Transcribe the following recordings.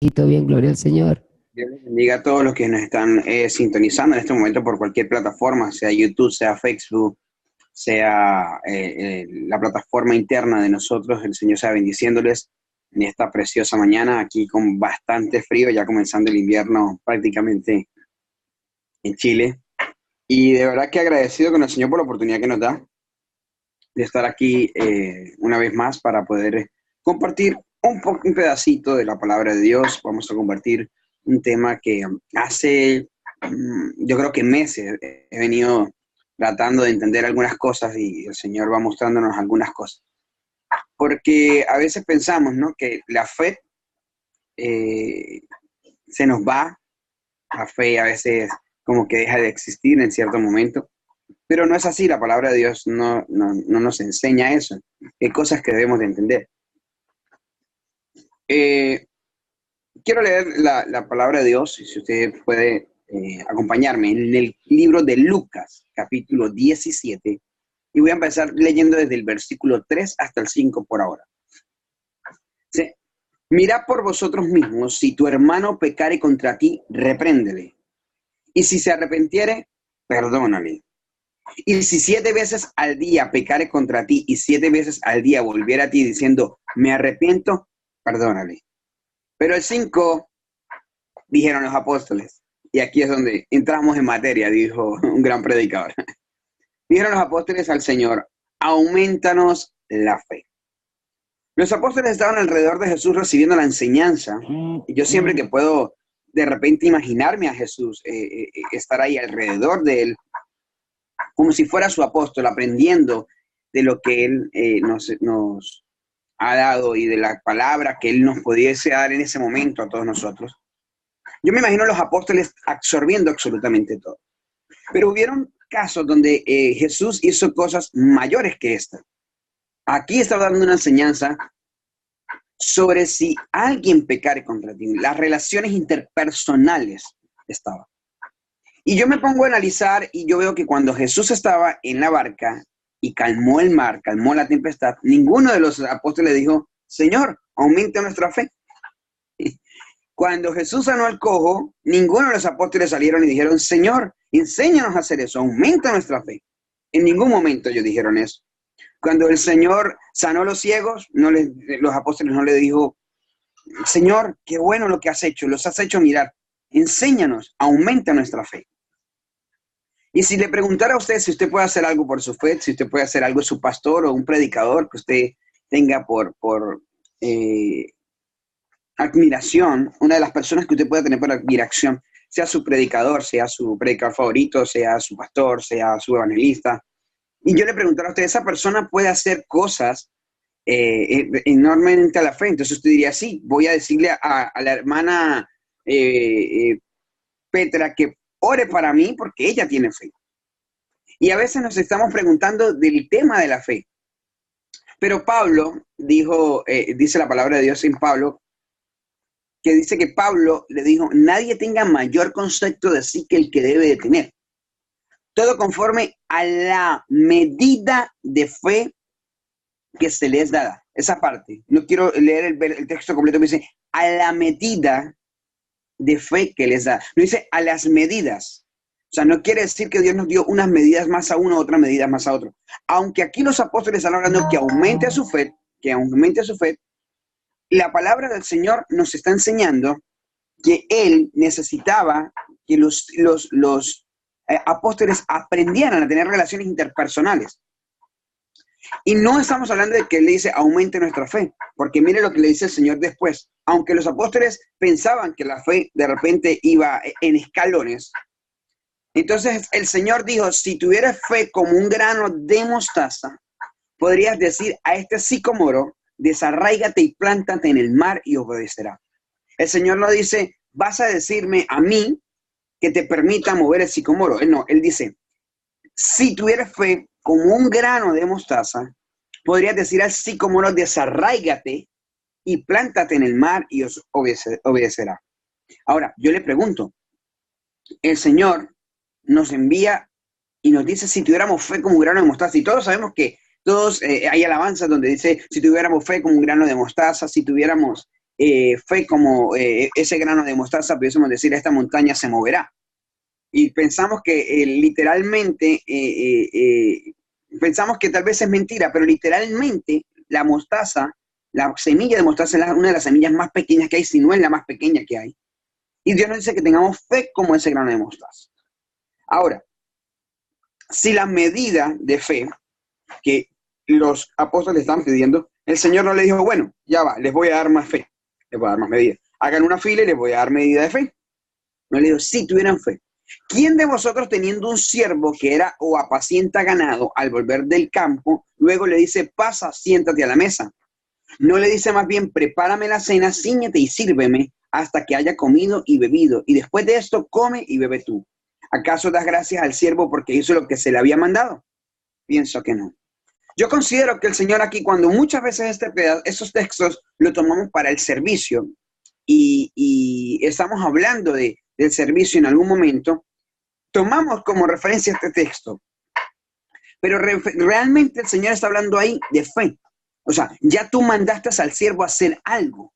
Y todo bien, gloria al Señor. Dios les bendiga a todos los que nos están sintonizando en este momento por cualquier plataforma, sea YouTube, sea Facebook, sea la plataforma interna de nosotros. El Señor sea bendiciéndoles en esta preciosa mañana, aquí con bastante frío, ya comenzando el invierno prácticamente en Chile. Y de verdad que agradecido con el Señor por la oportunidad que nos da de estar aquí una vez más para poder compartir un pedacito de la palabra de Dios. Vamos a compartir un tema que hace, yo creo que meses he venido tratando de entender algunas cosas y el Señor va mostrándonos algunas cosas. Porque a veces pensamos, ¿no?, que la fe eh, se nos va, la fe a veces como que deja de existir en cierto momento. Pero no es así, la palabra de Dios no nos enseña eso. Hay cosas que debemos de entender. Eh, Quiero leer la palabra de Dios, si usted puede acompañarme, en el libro de Lucas, capítulo 17, y voy a empezar leyendo desde el versículo 3 hasta el 5 por ahora. ¿Sí? Mirad por vosotros mismos, si tu hermano pecare contra ti, repréndele. Y si se arrepintiere, perdónale. Y si 7 veces al día pecare contra ti y 7 veces al día volviera a ti diciendo, me arrepiento, perdónale. Pero el 5, dijeron los apóstoles, y aquí es donde entramos en materia, dijo un gran predicador. Dijeron los apóstoles al Señor, aumentanos la fe. Los apóstoles estaban alrededor de Jesús recibiendo la enseñanza, y yo siempre que puedo de repente imaginarme a Jesús, estar ahí alrededor de él, como si fuera su apóstol, aprendiendo de lo que él nos ha dado y de la palabra que él nos pudiese dar en ese momento a todos nosotros. Yo me imagino a los apóstoles absorbiendo absolutamente todo. Pero hubieron casos donde Jesús hizo cosas mayores que esta. Aquí estaba dando una enseñanza sobre si alguien pecare contra ti, las relaciones interpersonales estaba. Y yo me pongo a analizar y yo veo que cuando Jesús estaba en la barca y calmó el mar, calmó la tempestad, ninguno de los apóstoles dijo, Señor, aumente nuestra fe. Cuando Jesús sanó al cojo, ninguno de los apóstoles salieron y dijeron, Señor, enséñanos a hacer eso, aumenta nuestra fe. En ningún momento ellos dijeron eso. Cuando el Señor sanó a los ciegos, los apóstoles no le dijo, Señor, qué bueno lo que has hecho, los has hecho mirar, enséñanos, aumenta nuestra fe. Y si le preguntara a usted si usted puede hacer algo por su fe, si usted puede hacer algo su pastor o un predicador que usted tenga por admiración, una de las personas que usted pueda tener por admiración, sea su predicador favorito, sea su pastor, sea su evangelista. Y yo le preguntara a usted, ¿esa persona puede hacer cosas enormemente a la fe? Entonces usted diría, sí, voy a decirle a la hermana Petra que ore para mí porque ella tiene fe. Y a veces nos estamos preguntando del tema de la fe. Pero Pablo dijo, dice la palabra de Dios en Pablo, que dice que Pablo le dijo, nadie tenga mayor concepto de sí que el que debe de tener. Todo conforme a la medida de fe que se les da. Esa parte, no quiero leer el texto completo, me dice, a la medida de fe que les da. No dice a las medidas. O sea, no quiere decir que Dios nos dio unas medidas más a uno, otras medidas más a otro. Aunque aquí los apóstoles están hablando que aumente su fe, la palabra del Señor nos está enseñando que Él necesitaba que los apóstoles aprendieran a tener relaciones interpersonales. Y no estamos hablando de que Él le dice, aumente nuestra fe, porque mire lo que le dice el Señor después. Aunque los apóstoles pensaban que la fe de repente iba en escalones, entonces el Señor dijo, si tuvieras fe como un grano de mostaza, podrías decir a este sicómoro, desarráigate y plántate en el mar y obedecerá. El Señor no dice, vas a decirme a mí que te permita mover el sicómoro. Él dice, si tuvieras fe como un grano de mostaza, podrías decir al sicómoro, desarráigate y plántate en el mar y os obedecerá. Ahora, yo le pregunto, el Señor nos envía y nos dice si tuviéramos fe como un grano de mostaza. Y todos sabemos que hay alabanzas donde dice si tuviéramos fe como un grano de mostaza, si tuviéramos fe como ese grano de mostaza, pudiésemos decir, esta montaña se moverá. Y pensamos que literalmente, pensamos que tal vez es mentira, pero literalmente la mostaza, la semilla de mostaza es una de las semillas más pequeñas que hay, si no es la más pequeña que hay. Y Dios nos dice que tengamos fe como ese grano de mostaza. Ahora, si la medida de fe que los apóstoles están pidiendo, el Señor no le dijo, bueno, ya va, les voy a dar más fe, les voy a dar más medida. Hagan una fila y les voy a dar medida de fe. No le dijo, si tuvieran fe. ¿Quién de vosotros teniendo un siervo que era o apacienta ganado al volver del campo, luego le dice, pasa, siéntate a la mesa? No le dice más bien, prepárame la cena, cíñete y sírveme hasta que haya comido y bebido, y después de esto come y bebe tú. ¿Acaso das gracias al siervo porque hizo lo que se le había mandado? Pienso que no. Yo considero que el Señor aquí, cuando muchas veces esos textos lo tomamos para el servicio y estamos hablando del servicio en algún momento, tomamos como referencia este texto. Pero realmente el Señor está hablando ahí de fe. O sea, ya tú mandaste al siervo a hacer algo.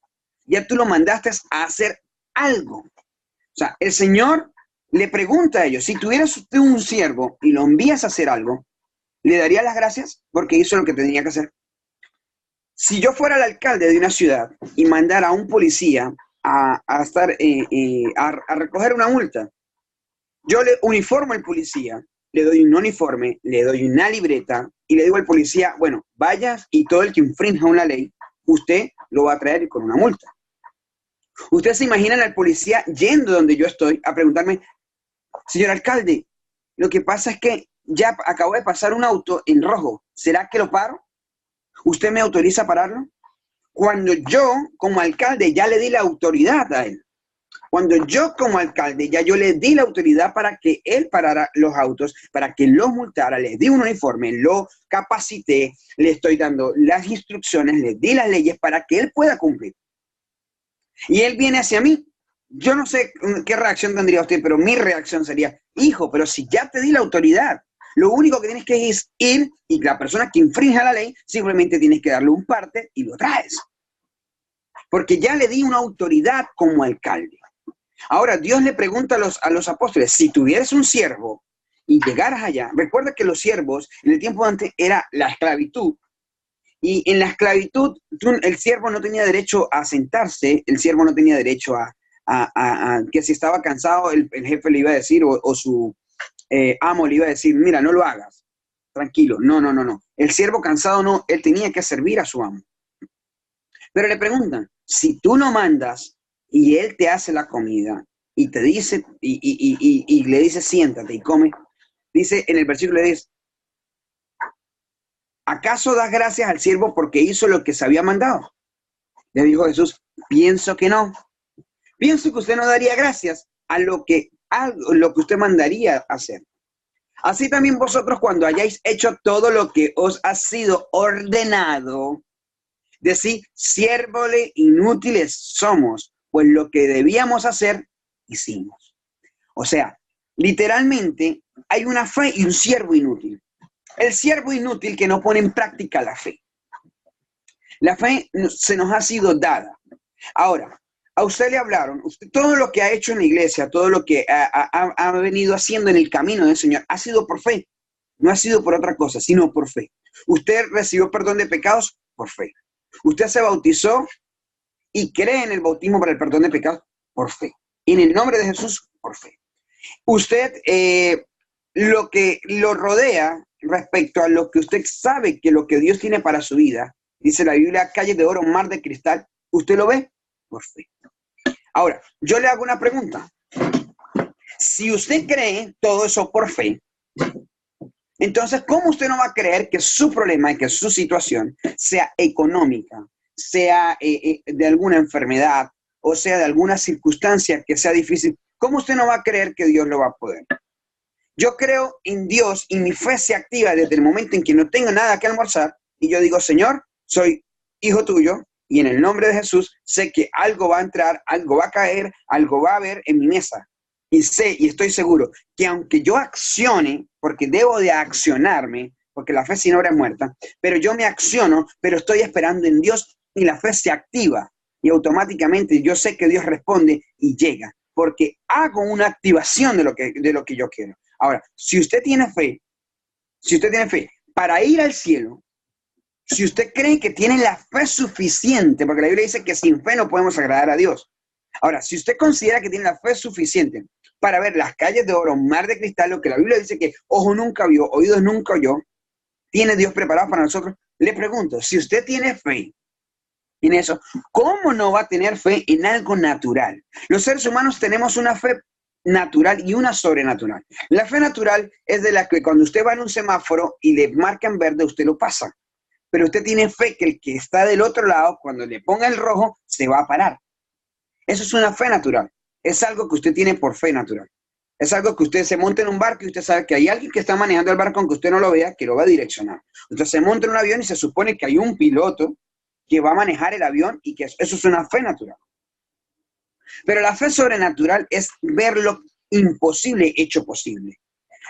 Ya tú lo mandaste a hacer algo. O sea, el Señor le pregunta a ellos, si tuvieras usted un siervo y lo envías a hacer algo, ¿le daría las gracias? Porque hizo lo que tenía que hacer. Si yo fuera el alcalde de una ciudad y mandara a un policía a recoger una multa, yo le uniformo al policía, le doy un uniforme, le doy una libreta y le digo al policía, bueno, vaya y todo el que infrinja una ley, usted lo va a traer con una multa. Ustedes se imaginan al policía yendo donde yo estoy a preguntarme, señor alcalde, lo que pasa es que ya acabo de pasar un auto en rojo, ¿será que lo paro? ¿Usted me autoriza a pararlo? Cuando yo, como alcalde, ya le di la autoridad a él. Cuando yo, como alcalde, ya yo le di la autoridad para que él parara los autos, para que los multara, le di un uniforme, lo capacité, le estoy dando las instrucciones, le di las leyes para que él pueda cumplir. Y él viene hacia mí. Yo no sé qué reacción tendría usted, pero mi reacción sería, hijo, pero si ya te di la autoridad, lo único que tienes que es ir y la persona que infrinja la ley, simplemente tienes que darle un parte y lo traes. Porque ya le di una autoridad como alcalde. Ahora, Dios le pregunta a los apóstoles, si tuvieras un siervo y llegaras allá, recuerda que los siervos en el tiempo antes era la esclavitud. Y en la esclavitud, el siervo no tenía derecho a sentarse, el siervo no tenía derecho a que si estaba cansado, el jefe le iba a decir, o su amo le iba a decir, mira, no lo hagas, tranquilo, no. El siervo cansado no, él tenía que servir a su amo. Pero le preguntan, si tú no mandas y él te hace la comida y te dice, y le dice, siéntate y come, dice en el versículo 10, ¿acaso das gracias al siervo porque hizo lo que se había mandado? Le dijo Jesús, pienso que no. Pienso que usted no daría gracias a lo que usted mandaría hacer. Así también vosotros cuando hayáis hecho todo lo que os ha sido ordenado, decid, siervos inútiles somos, pues lo que debíamos hacer, hicimos. O sea, literalmente hay una fe y un siervo inútil. El siervo inútil que no pone en práctica la fe. La fe se nos ha sido dada. Ahora, a usted le hablaron, todo lo que ha hecho en la iglesia, todo lo que ha venido haciendo en el camino del Señor, ha sido por fe. No ha sido por otra cosa, sino por fe. Usted recibió perdón de pecados por fe. Usted se bautizó y cree en el bautismo para el perdón de pecados por fe. En el nombre de Jesús, por fe. Usted, lo que lo rodea respecto a lo que usted sabe que lo que Dios tiene para su vida, dice la Biblia, calle de oro, mar de cristal, ¿usted lo ve? Por fe. Ahora, yo le hago una pregunta. Si usted cree todo eso por fe, entonces, ¿cómo usted no va a creer que su problema y que su situación sea económica, sea de alguna enfermedad o sea de alguna circunstancia que sea difícil? ¿Cómo usted no va a creer que Dios lo va a poder? Yo creo en Dios y mi fe se activa desde el momento en que no tengo nada que almorzar y yo digo, Señor, soy hijo tuyo y en el nombre de Jesús sé que algo va a entrar, algo va a caer, algo va a haber en mi mesa. Y sé y estoy seguro que aunque yo accione, porque debo de accionarme, porque la fe sin obra es muerta, pero yo me acciono, pero estoy esperando en Dios y la fe se activa. y automáticamente yo sé que Dios responde y llega, porque hago una activación de lo que yo quiero. Ahora, si usted tiene fe para ir al cielo, si usted cree que tiene la fe suficiente, porque la Biblia dice que sin fe no podemos agradar a Dios. Ahora, si usted considera que tiene la fe suficiente para ver las calles de oro, mar de cristal, lo que la Biblia dice que ojo nunca vio, oídos nunca oyó, tiene Dios preparado para nosotros, le pregunto, si usted tiene fe en eso, ¿cómo no va a tener fe en algo natural? Los seres humanos tenemos una fe natural y una sobrenatural. La fe natural es de la que cuando usted va en un semáforo y le marcan verde, usted lo pasa. Pero usted tiene fe que el que está del otro lado, cuando le ponga el rojo, se va a parar. Eso es una fe natural. Es algo que usted tiene por fe natural. Es algo que usted se monta en un barco y usted sabe que hay alguien que está manejando el barco, aunque usted no lo vea, que lo va a direccionar. Usted se monta en un avión y se supone que hay un piloto que va a manejar el avión y que eso es una fe natural. Pero la fe sobrenatural es ver lo imposible hecho posible.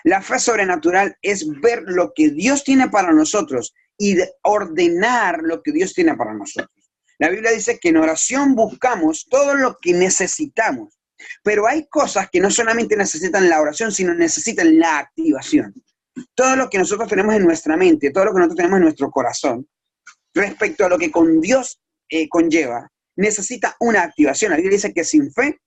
La fe sobrenatural es ver lo que Dios tiene para nosotros y ordenar lo que Dios tiene para nosotros. La Biblia dice que en oración buscamos todo lo que necesitamos, pero hay cosas que no solamente necesitan la oración, sino necesitan la activación. Todo lo que nosotros tenemos en nuestra mente, todo lo que nosotros tenemos en nuestro corazón, respecto a lo que con Dios conlleva, necesita una activación. La Biblia dice que sin fe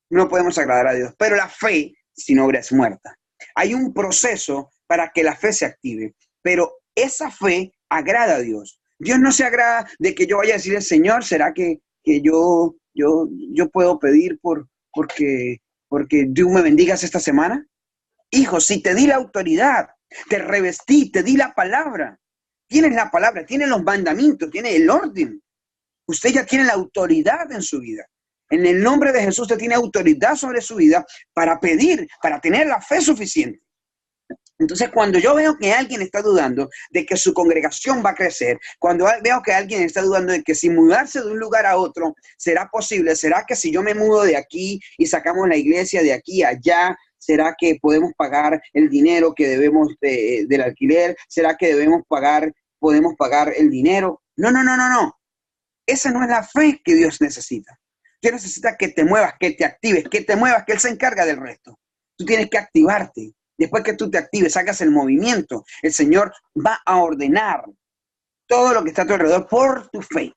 no podemos agradar a Dios, pero la fe sin obra es muerta. Hay un proceso para que la fe se active, pero esa fe agrada a Dios. Dios no se agrada de que yo vaya a decirle, Señor, ¿será que yo puedo pedir porque tú me bendigas esta semana? Hijo, si te di la autoridad, te revestí, te di la palabra, tienes la palabra, tienes los mandamientos, tienes el orden. Usted ya tiene la autoridad en su vida. En el nombre de Jesús usted tiene autoridad sobre su vida para pedir, para tener la fe suficiente. Entonces, cuando yo veo que alguien está dudando de que su congregación va a crecer, cuando veo que alguien está dudando de que si mudarse de un lugar a otro será posible, será que si yo me mudo de aquí y sacamos la iglesia de aquí a allá, ¿será que podemos pagar el dinero que debemos del alquiler? ¿Será que podemos pagar el dinero? No. Esa no es la fe que Dios necesita. Dios necesita que te muevas, que te actives, que te muevas, que Él se encarga del resto. Tú tienes que activarte. Después que tú te actives, hagas el movimiento, el Señor va a ordenar todo lo que está a tu alrededor por tu fe.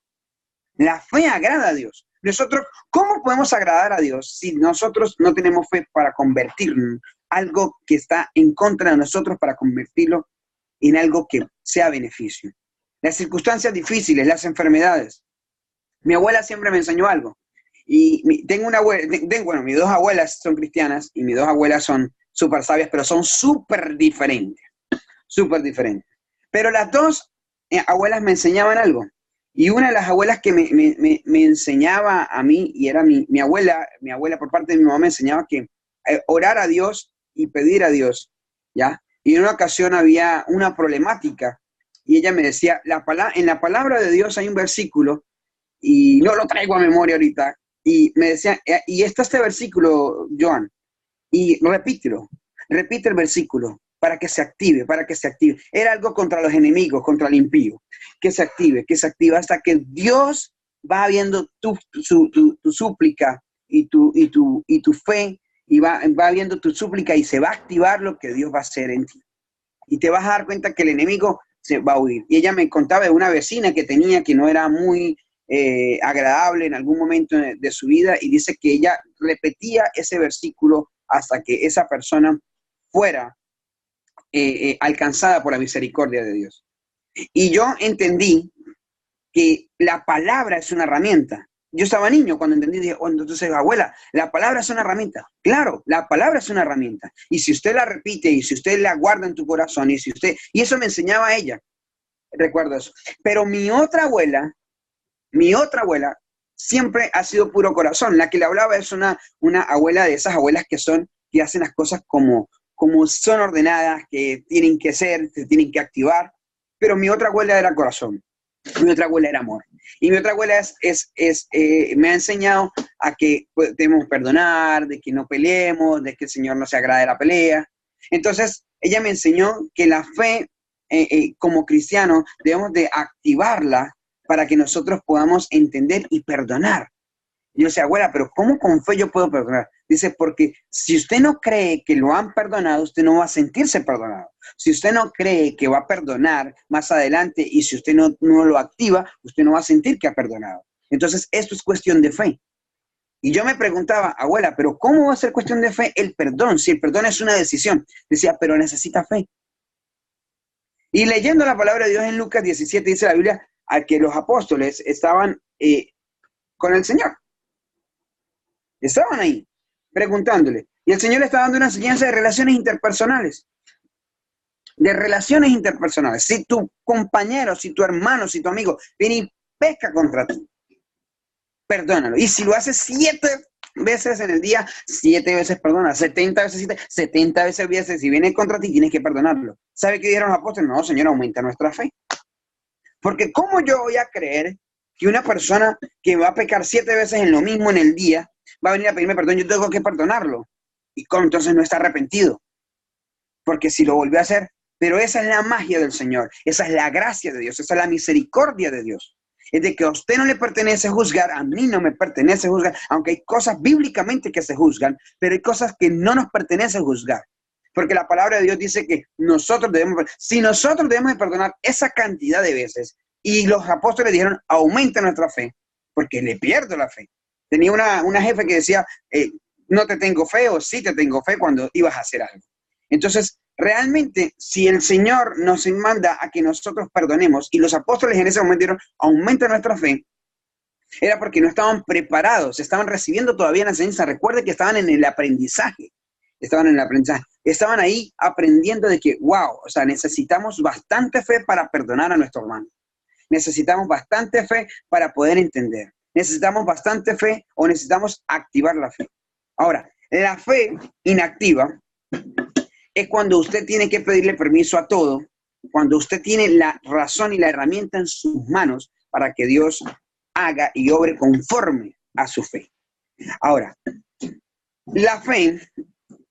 La fe agrada a Dios. Nosotros, ¿cómo podemos agradar a Dios si nosotros no tenemos fe para convertir algo que está en contra de nosotros para convertirlo en algo que sea beneficio? Las circunstancias difíciles, las enfermedades. Mi abuela siempre me enseñó algo. Y tengo una abuela, bueno, mis dos abuelas son cristianas y mis dos abuelas son súper sabias, pero son súper diferentes. Pero las dos abuelas me enseñaban algo. Y una de las abuelas que me enseñaba a mí, y era mi abuela por parte de mi mamá, me enseñaba que orar a Dios y pedir a Dios, ¿ya? Y en una ocasión había una problemática, y ella me decía, en la palabra de Dios hay un versículo, y no lo traigo a memoria ahorita, y me decía, y está este versículo, Joan, y repite el versículo para que se active. Era algo contra los enemigos, contra el impío, que se active hasta que Dios va viendo tu súplica y tu fe, y va viendo tu súplica y se va a activar lo que Dios va a hacer en ti. Y te vas a dar cuenta que el enemigo se va a huir. Y ella me contaba de una vecina que tenía que no era muy agradable en algún momento de su vida, y dice que ella repetía ese versículo hasta que esa persona fuera alcanzada por la misericordia de Dios. Y yo entendí que la palabra es una herramienta. Yo estaba niño cuando entendí, dije, oh, entonces, abuela, la palabra es una herramienta. Claro, la palabra es una herramienta. Y si usted la repite y si usted la guarda en tu corazón, y eso me enseñaba a ella, recuerdo eso. Pero mi otra abuela siempre ha sido puro corazón. La que le hablaba es una abuela de esas abuelas que hacen las cosas como son ordenadas, que tienen que ser, se tienen que activar. Pero mi otra abuela era corazón. Mi otra abuela era amor. Y mi otra abuela me ha enseñado a que debemos perdonar, de que no peleemos, de que el Señor no se agrade de la pelea. Entonces, ella me enseñó que la fe, como cristiano, debemos de activarla para que nosotros podamos entender y perdonar. Y yo decía, abuela, pero ¿cómo con fe yo puedo perdonar? Dice, porque si usted no cree que lo han perdonado, usted no va a sentirse perdonado. Si usted no cree que va a perdonar más adelante y si usted no lo activa, usted no va a sentir que ha perdonado. Entonces, esto es cuestión de fe. Y yo me preguntaba, abuela, pero ¿cómo va a ser cuestión de fe el perdón? Si el perdón es una decisión. Decía, pero necesita fe. Y leyendo la palabra de Dios en Lucas 17, dice la Biblia, a que los apóstoles estaban con el Señor. Estaban ahí, preguntándole. Y el Señor le está dando una enseñanza de relaciones interpersonales. De relaciones interpersonales. Si tu compañero, si tu hermano, si tu amigo viene y peca contra ti, perdónalo. Y si lo haces 7 veces en el día, 7 veces perdona. 70 veces 7, 70 veces. Si viene contra ti, tienes que perdonarlo. ¿Sabe qué dijeron los apóstoles? No, Señor, aumenta nuestra fe. Porque ¿cómo yo voy a creer que una persona que va a pecar 7 veces en lo mismo en el día va a venir a pedirme perdón? Yo tengo que perdonarlo. Y cómo entonces no está arrepentido. Porque si lo volvió a hacer, pero esa es la magia del Señor. Esa es la gracia de Dios. Esa es la misericordia de Dios. Es de que a usted no le pertenece juzgar, a mí no me pertenece juzgar, aunque hay cosas bíblicamente que se juzgan, pero hay cosas que no nos pertenece juzgar. Porque la palabra de Dios dice que si nosotros debemos de perdonar esa cantidad de veces, y los apóstoles dijeron, aumenta nuestra fe, porque le pierdo la fe. Tenía una jefe que decía, no te tengo fe o sí te tengo fe cuando ibas a hacer algo. Entonces, realmente, si el Señor nos manda a que nosotros perdonemos, y los apóstoles en ese momento dijeron, aumenta nuestra fe, era porque no estaban preparados, estaban recibiendo todavía la enseñanza. Recuerde que estaban en el aprendizaje, estaban ahí aprendiendo de que, wow, o sea, necesitamos bastante fe para perdonar a nuestro hermano. Necesitamos bastante fe para poder entender. Necesitamos bastante fe o necesitamos activar la fe. Ahora, la fe inactiva es cuando usted tiene que pedirle permiso a todo, cuando usted tiene la razón y la herramienta en sus manos para que Dios haga y obre conforme a su fe. Ahora, la fe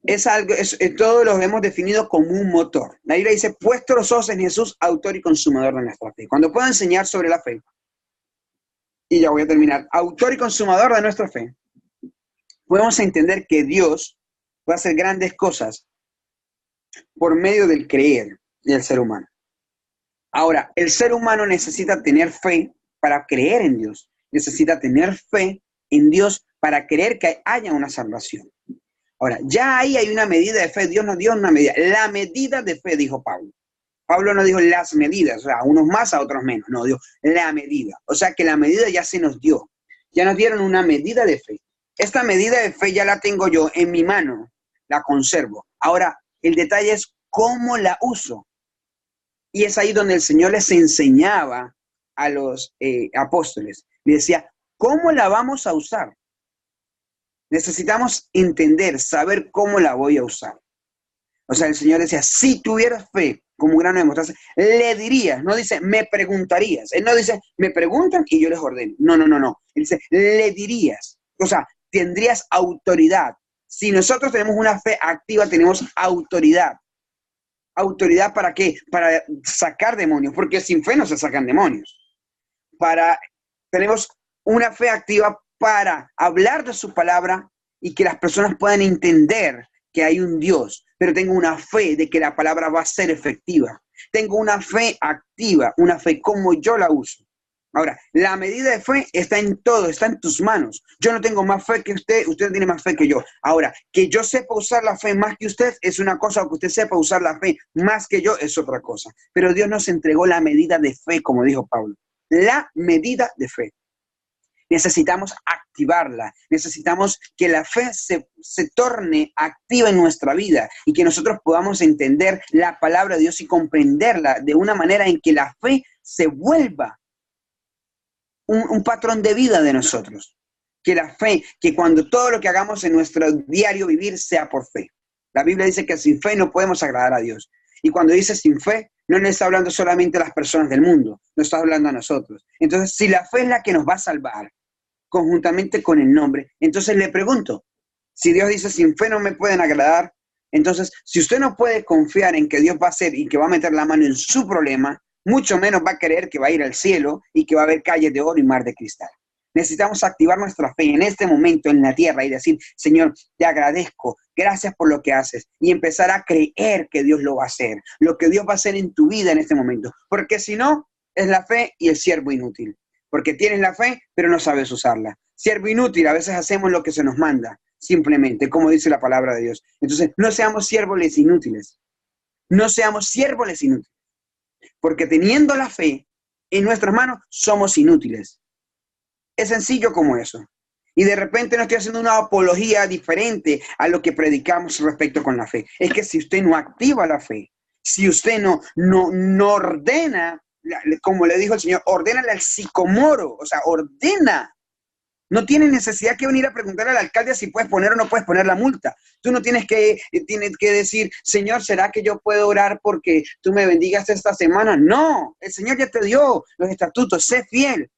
es algo, todos lo hemos definido como un motor. La Biblia dice, puesto los ojos en Jesús, autor y consumador de nuestra fe. Cuando puedo enseñar sobre la fe, y ya voy a terminar, autor y consumador de nuestra fe, podemos entender que Dios puede hacer grandes cosas por medio del creer del ser humano. Ahora, el ser humano necesita tener fe para creer en Dios. Necesita tener fe en Dios para creer que haya una salvación. Ahora, ya ahí hay una medida de fe. Dios nos dio una medida. La medida de fe, dijo Pablo. Pablo no dijo las medidas, o sea, a unos más, a otros menos. No, dijo la medida. O sea, que la medida ya se nos dio. Ya nos dieron una medida de fe. Esta medida de fe ya la tengo yo en mi mano. La conservo. Ahora, el detalle es cómo la uso. Y es ahí donde el Señor les enseñaba a los apóstoles. Le decía, ¿cómo la vamos a usar? Necesitamos entender, saber cómo la voy a usar. O sea, el Señor decía, si tuvieras fe como un grano de mostaza, le dirías, no dice, me preguntarías. Él no dice, me preguntan y yo les ordeno. No. Él dice, le dirías. O sea, tendrías autoridad. Si nosotros tenemos una fe activa, tenemos autoridad. ¿Autoridad para qué? Para sacar demonios, porque sin fe no se sacan demonios. Tenemos una fe activa para hablar de su palabra y que las personas puedan entender que hay un Dios, pero tengo una fe de que la palabra va a ser efectiva. Tengo una fe activa, una fe como yo la uso. Ahora, la medida de fe está en todo, está en tus manos. Yo no tengo más fe que usted, usted tiene más fe que yo. Ahora, que yo sepa usar la fe más que usted es una cosa, o que usted sepa usar la fe más que yo es otra cosa. Pero Dios nos entregó la medida de fe, como dijo Pablo. La medida de fe. Necesitamos activarla, necesitamos que la fe se torne activa en nuestra vida y que nosotros podamos entender la palabra de Dios y comprenderla de una manera en que la fe se vuelva un patrón de vida de nosotros. Que la fe, que cuando todo lo que hagamos en nuestro diario vivir sea por fe. La Biblia dice que sin fe no podemos agradar a Dios. Y cuando dice sin fe, no le está hablando solamente a las personas del mundo, no está hablando a nosotros. Entonces, si la fe es la que nos va a salvar, conjuntamente con el nombre, entonces le pregunto, si Dios dice sin fe no me pueden agradar, entonces si usted no puede confiar en que Dios va a hacer y que va a meter la mano en su problema, mucho menos va a creer que va a ir al cielo y que va a haber calles de oro y mar de cristal. Necesitamos activar nuestra fe en este momento en la tierra y decir, Señor, te agradezco, gracias por lo que haces. Y empezar a creer que Dios lo va a hacer, lo que Dios va a hacer en tu vida en este momento. Porque si no, es la fe y el siervo inútil. Porque tienes la fe, pero no sabes usarla. Siervo inútil, a veces hacemos lo que se nos manda, simplemente, como dice la palabra de Dios. Entonces, no seamos siervos inútiles. No seamos siervos inútiles. Porque teniendo la fe en nuestras manos, somos inútiles. Es sencillo como eso. Y de repente no estoy haciendo una apología diferente a lo que predicamos respecto con la fe. Es que si usted no activa la fe, si usted no ordena, como le dijo el Señor, ordénale al sicomoro, o sea, ordena. No tienes necesidad que venir a preguntarle al alcalde si puedes poner o no puedes poner la multa. Tú no tienes que decir, Señor, ¿será que yo puedo orar porque tú me bendigas esta semana? No, el Señor ya te dio los estatutos, sé fiel.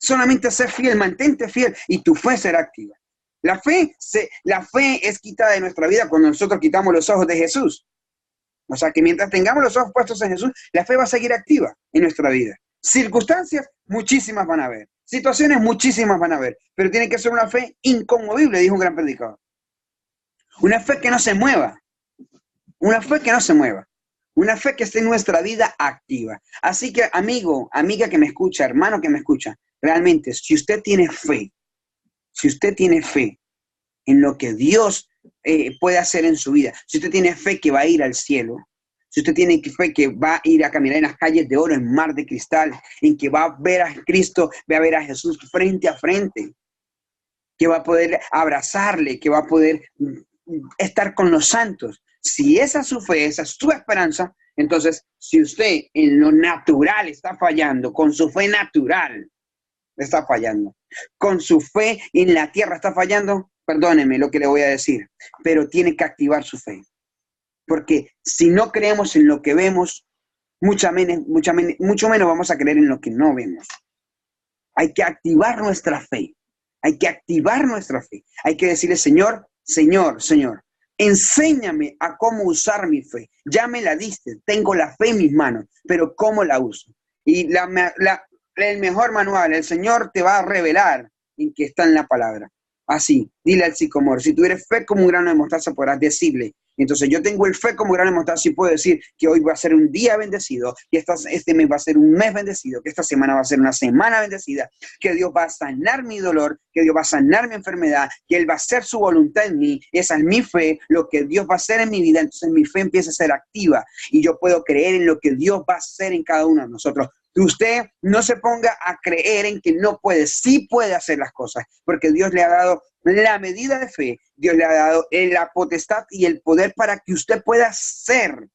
Solamente sé fiel, mantente fiel y tu fe será activa. La fe es quitada de nuestra vida cuando nosotros quitamos los ojos de Jesús. O sea que mientras tengamos los ojos puestos en Jesús, la fe va a seguir activa en nuestra vida. Circunstancias, muchísimas van a haber. Situaciones, muchísimas van a haber. Pero tiene que ser una fe inconmovible, dijo un gran predicador. Una fe que no se mueva. Una fe que no se mueva. Una fe que esté en nuestra vida activa. Así que, amigo, amiga que me escucha, hermano que me escucha, realmente, si usted tiene fe en lo que Dios puede hacer en su vida, si usted tiene fe que va a ir al cielo, si usted tiene fe que va a ir a caminar en las calles de oro, en mar de cristal, en que va a ver a Cristo, va a ver a Jesús frente a frente, que va a poder abrazarle, que va a poder estar con los santos. Si esa es su fe, esa es su esperanza, entonces, si usted en lo natural está fallando, con su fe natural está fallando, con su fe en la tierra está fallando, perdóneme lo que le voy a decir, pero tiene que activar su fe. Porque si no creemos en lo que vemos, mucho menos vamos a creer en lo que no vemos. Hay que activar nuestra fe. Hay que activar nuestra fe. Hay que decirle, Señor, Señor, Señor, enséñame a cómo usar mi fe. Ya me la diste, tengo la fe en mis manos, pero ¿cómo la uso? Y el mejor manual, el Señor te va a revelar en que está en la palabra. Así, dile al sicomoro, si tú eres fe como un grano de mostaza, podrás decirle. Entonces yo tengo el fe como grano de mostaza y puedo decir que hoy va a ser un día bendecido, que este mes va a ser un mes bendecido, que esta semana va a ser una semana bendecida, que Dios va a sanar mi dolor, que Dios va a sanar mi enfermedad, que Él va a hacer su voluntad en mí. Esa es mi fe, lo que Dios va a hacer en mi vida. Entonces mi fe empieza a ser activa y yo puedo creer en lo que Dios va a hacer en cada uno de nosotros. Que usted no se ponga a creer en que no puede, sí puede hacer las cosas, porque Dios le ha dado la medida de fe, Dios le ha dado la potestad y el poder para que usted pueda ser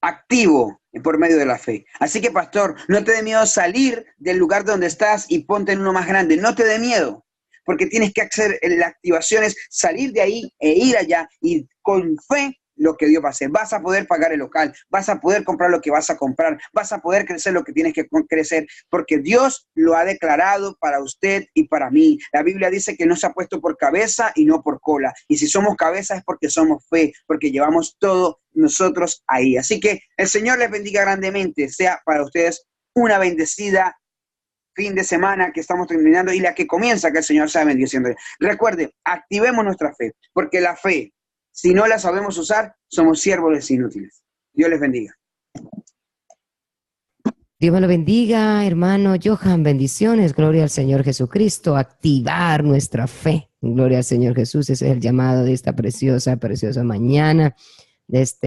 activo por medio de la fe. Así que, pastor, no te dé miedo salir del lugar donde estás y ponte en uno más grande. No te dé miedo, porque tienes que hacer la activación, es salir de ahí e ir allá y con fe lo que Dios va a hacer. Vas a poder pagar el local, vas a poder comprar lo que vas a comprar, vas a poder crecer lo que tienes que crecer, porque Dios lo ha declarado para usted y para mí. La Biblia dice que no se ha puesto por cabeza y no por cola. Y si somos cabeza es porque somos fe, porque llevamos todo nosotros ahí. Así que el Señor les bendiga grandemente. Sea para ustedes una bendecida fin de semana que estamos terminando y la que comienza, que el Señor sea bendiciendo. Recuerde, activemos nuestra fe, porque la fe, si no la sabemos usar, somos siervos inútiles. Dios les bendiga. Dios me lo bendiga, hermano Johan. Bendiciones. Gloria al Señor Jesucristo. Activar nuestra fe. Gloria al Señor Jesús. Ese es el llamado de esta preciosa mañana, de este